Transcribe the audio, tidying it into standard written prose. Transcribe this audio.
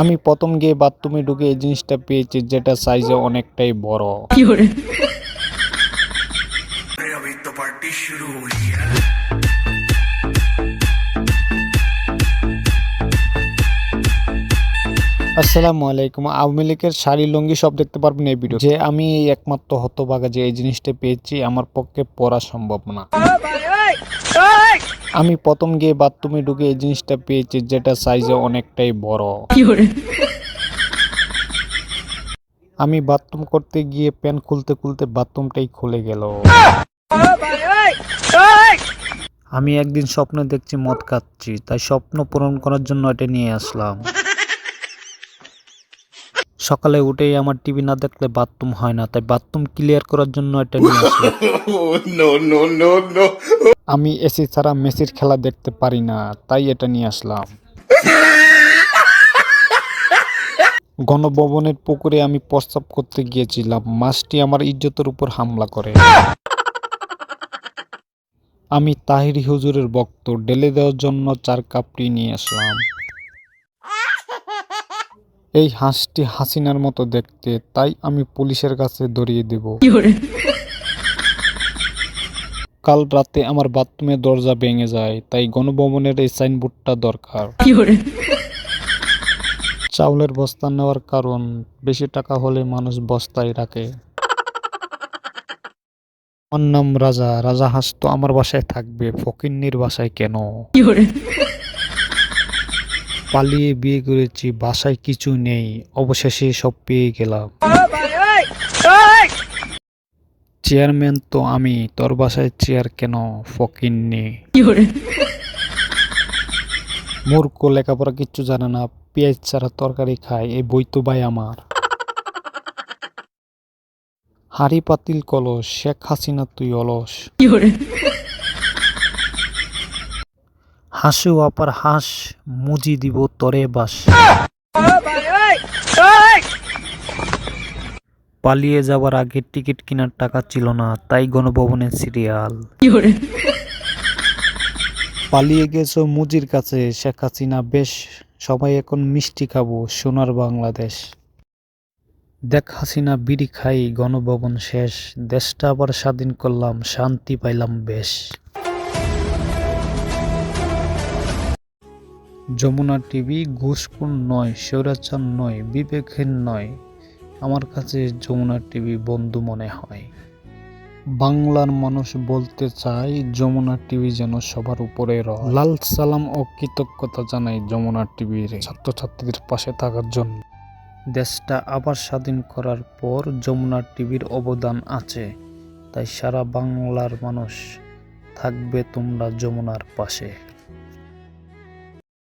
আমি প্রথম গিয়ে বাথরুমে ঢুকে এই জিনিসটা পেয়েছি, যেটা সাইজে অনেকটাই বড়। अभी तो पार्टी शुरू हुई है। আসসালামু আলাইকুম। আওয়ামী লীগের শাড়ি লুঙ্গি সব দেখতে পারবেন এই ভিডিও। যে আমি এই একমাত্র হতভাগা যে এই জিনিসটা পেয়েছি, আমার পক্ষে পরা সম্ভব না। আমি প্রথম গিয়ে বাথরুমে ঢুকে এই জিনিসটা পেয়েছি, যেটা সাইজে অনেকটাই বড়। আমি বাথরুম করতে গিয়ে প্যান্ট খুলতে খুলতে বাথরুমটাই খুলে গেল। আমি একদিন স্বপ্নে দেখছি মদ খাচ্ছি, তাই স্বপ্ন পূরণ করার জন্য এটা নিয়ে আসলাম। সকালে উঠেই আমার টিভি না দেখলে বাথরুম হয় না, তাই বাথরুম ক্লিয়ার করার জন্য এটা নিয়ে আসলাম। আমি এসি ছাড়া মেসির খেলা দেখতে পারি না, তাই এটা নিয়ে আসলাম। গণভবনের পুকুরে আমি প্রস্রাব করতে গিয়েছিলাম, মাছটি আমার ইজ্জতের উপর হামলা করে। আমি তাহিরি হুজুরের ভক্ত, ঢেলে দেওয়ার জন্য 4 কাপড়ি নিয়ে আসলাম। এই হাঁসটি হাসিনার মতো দেখতে, তাই আমি পুলিশের কাছে ধরিয়ে দেব। কাল রাতে আমার বাথরুমের দরজা ভেঙে যায়, তাই গণভবনের এই সাইনবোর্ডটা দরকার। চাউলের বস্তা নেওয়ার কারণ, বেশি টাকা হলে মানুষ বস্তায় রাখে। আমার নাম রাজা, রাজা হাঁস তো আমার বাসায় থাকবে, ফকিন্নির বাসায় কেন? পালিয়ে বিয়ে করেছি, বাসায় কিছু নেই, অবশেষে সব পেয়ে গেলাম। চেয়ারম্যান তো আমি, তোর বাসায় চেয়ার কেন, ফকিন্নি? মূর্খ, লেখাপড়া কিচ্ছু জানে না, পেঁয়াজ ছাড়া তরকারি খায়, এই বই তো ভাই আমার। হাড়ি পাতিল কলস, শেখ হাসিনা তুই অলস। হাসু আপার হাঁস, মুজি দিব তরে বাস। পালিয়ে যাওয়ার আগে টিকিট কেনার টাকা ছিল না, তাই গণভবনের সিরিয়াল। পালিয়ে গেছো মুজির কাছে, শেখ হাসিনা বেশ, সবাই এখন মিষ্টি খাবো, সোনার বাংলাদেশ। দেখ হাসিনা বিড়ি খাই, গণভবন শেষ, দেশটা আবার স্বাধীন করলাম, শান্তি পাইলাম বেশ। যমুনা টিভি ঘুষখোর নয়, স্বৈরাচার নয়, বিবেকহীন নয়, আমার কাছে যমুনা টিভি বন্ধু মনে হয়। বাংলার মানুষ বলতে চায়, যমুনা টিভি যেন সবার উপরে রয়। লাল সালাম ও কৃতজ্ঞতা জানাই যমুনা টিভির ছাত্রছাত্রীদের পাশে থাকার জন্য। দেশটা আবার স্বাধীন করার পর যমুনা টিভির অবদান আছে, তাই সারা বাংলার মানুষ থাকবে তোমরা যমুনার পাশে।